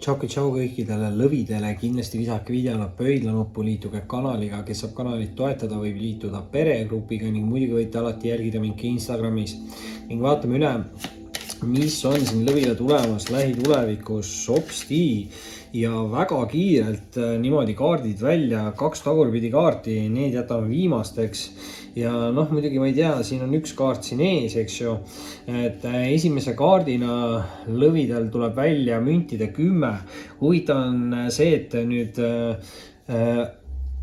Tšau kõikidele lõvidele, kindlasti visake videole pöidlanuppu, liituge kanaliga, kes saab kanalit toetada, võib liituda peregrupiga ning muidugi võite alati jälgida mind ka Instagramis. Ning vaatame üle, mis on siin lõvile tulemas lähitulevikus hopsti ja väga kiirelt niimoodi kaardid välja, 2 tagurpidi kaarti, need jätame viimasteks. Ja muidugi ma ei tea, siin on üks kaart siin ees, eks ju, et esimese kaardina lõvidel tuleb välja müntide 10. Huvitav on see, et nüüd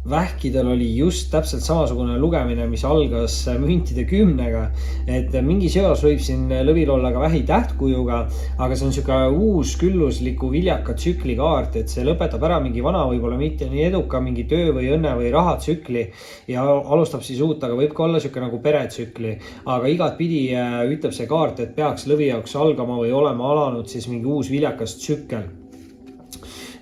vähkidel oli just täpselt samasugune lugemine, mis algas müntide 10-ga, et mingi seos võib siin lõvil olla ka vähi tähtkujuga, aga see on niisugune uus küllusliku viljaka tsükli kaart, et see lõpetab ära mingi vana, võib-olla mitte nii eduka mingi töö või õnne või rahatsükli ja alustab siis uut, aga võib ka olla niisugune nagu peretsükli, aga igatpidi ütleb see kaart, et peaks lõvi jaoks algama või olema alanud siis mingi uus viljakas tsükkel.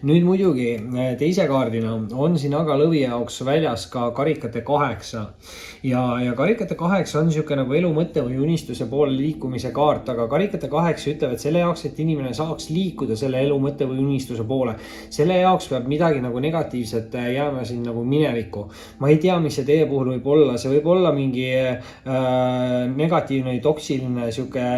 Nüüd muidugi teise kaardina on siin aga lõvi jaoks väljas ka karikate 8 ja karikate 8 on niisugune nagu elu mõtte või unistuse poole liikumise kaart, aga karikate 8 ütleb, et selle jaoks, et inimene saaks liikuda selle elu mõtte või unistuse poole, selle jaoks peab midagi nagu negatiivset jääma siin nagu minevikku. Ma ei tea, mis see teie puhul võib olla, see võib olla mingi negatiivne või toksiline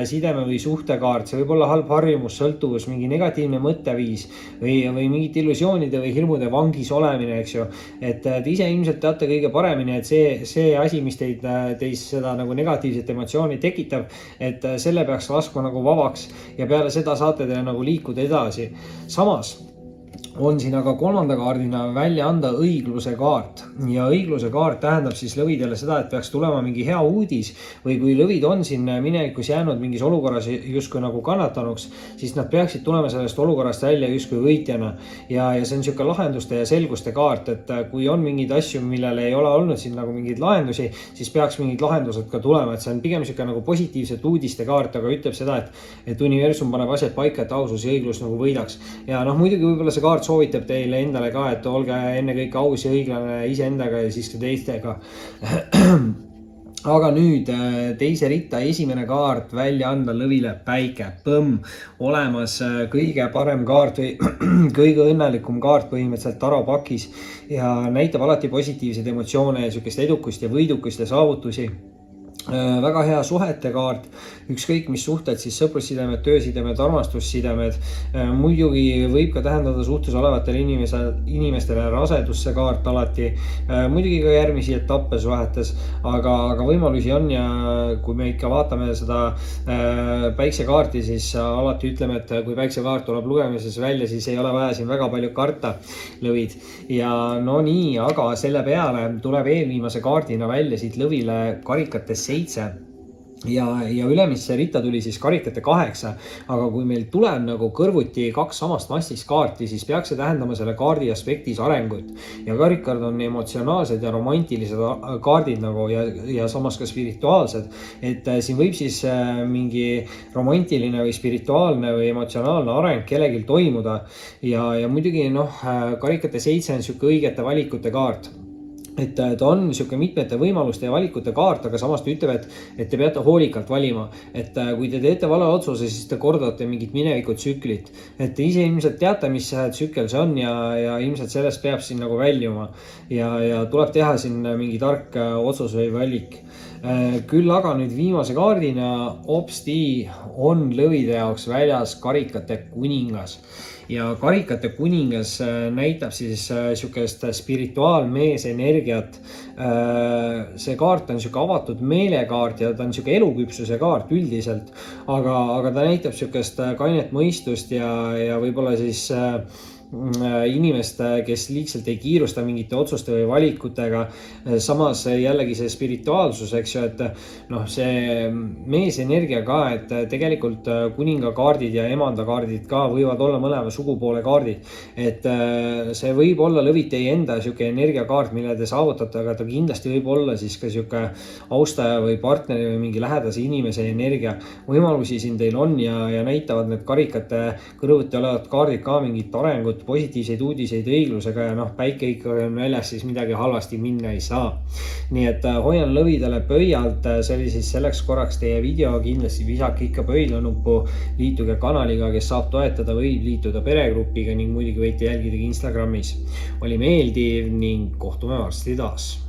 sideme või suhtekaart, see võib olla halb harjumus, sõltuvus, mingi negatiivne mõtteviis või mingite illusioonide või hirmude vangis olemine, eks ju. Et te ise ilmselt teate kõige paremini, et see asi, mis teis seda nagu negatiivset emotsiooni tekitab, et selle peaks laskma nagu vabaks ja peale seda saate te nagu liikuda edasi. Samas on siin aga kolmanda kaardina välja anda õigluse kaart ja õigluse kaart tähendab siis lõvidele seda, et peaks tulema mingi hea uudis või kui lõvid on siin minevikus jäänud mingis olukorras justkui nagu kannatanuks, siis nad peaksid tulema sellest olukorrast välja justkui võitjana ja see on niisugune lahenduste ja selguste kaart, et kui on mingeid asju, millele ei ole olnud siin nagu mingeid lahendusi, siis peaks mingid lahendused ka tulema, et see on pigem niisugune nagu positiivset uudiste kaart, aga ütleb seda, et universum paneb asjad paika, et ausus ja õiglus nagu võidaks ja muidugi võib-olla see kaart soovitab teile endale ka, et olge enne kõik aus ja õiglane iseendaga ja siis ka teistega. Aga nüüd teise ritta esimene kaart välja anda lõvile päike. Põmm, olemas kõige parem kaart või kõige õnnelikum kaart põhimõtteliselt tarapakis ja näitab alati positiivseid emotsioone ja niisugust edukust ja võidukust ja saavutusi. Väga hea suhete kaart, ükskõik mis suhted, siis sõprussidemed, töösidemed, armastussidemed. Muidugi võib ka tähendada suhtes olevatele inimestele rasedusse kaart alati. Muidugi ka järgmisi etappe suhetes, aga võimalusi on ja kui me ikka vaatame seda päiksekaarti, siis alati ütleme, et kui päiksekaart tuleb lugemises välja, siis ei ole vaja siin väga palju karta lõvid. Ja no nii, aga selle peale tuleb eelviimase kaardina välja siit lõvile karikate 7 ja ülemisse ritta tuli siis karikate 8, aga kui meil tuleb nagu kõrvuti 2 samast massist kaarti, siis peaks see tähendama selle kaardi aspektis arengut ja karikad on emotsionaalsed ja romantilised kaardid nagu ja samas ka spirituaalsed, et siin võib siis mingi romantiline või spirituaalne või emotsionaalne areng kellelgi toimuda ja muidugi karikate 7 on niisugune õigete valikute kaart. Et ta on niisugune mitmete võimaluste ja valikute kaart, aga samas ta ütleb, et te peate hoolikalt valima. Et kui te teete vale otsuse, siis te kordate mingit mineviku tsüklit. Et te ise ilmselt teate, mis tsükkel see on ja ilmselt sellest peab siin nagu väljuma. Ja tuleb teha siin mingi tark otsus või valik. Küll aga nüüd viimase kaardina hopsti on lõvide jaoks väljas karikate kuningas. Ja karikate kuningas näitab siis niisugust spirituaalmees energiat. See kaart on niisugune avatud meelekaart ja ta on niisugune eluküpsuse kaart üldiselt, aga ta näitab niisugust kainet mõistust ja võib-olla siis inimest, kes liigselt ei kiirusta mingite otsuste või valikutega. Samas jällegi see spirituaalsus, eks ju, et see meesenergia ka, et tegelikult kuningakaardid ja emandakaardid ka võivad olla mõlema sugupoole kaardid. Et see võib olla lõvid teie enda niisugune energiakaart, mille te saavutate, aga ta kindlasti võib olla siis ka niisugune austaja või partneri või mingi lähedase inimese energia. Võimalusi siin teil on ja näitavad need karikate kõrvuti olevad kaardid ka mingit arengut ainult positiivseid uudiseid õiglusega ja päike ikkagi on väljas, siis midagi halvasti minna ei saa. Nii et hoian lõvidele pöialt, see oli siis selleks korraks teie video, kindlasti visake ikka pöidlanuppu, liituge kanaliga, kes saab toetada, võib liituda peregrupiga ning muidugi võite jälgida Instagramis. Oli meeldiv ning kohtume varsti taas.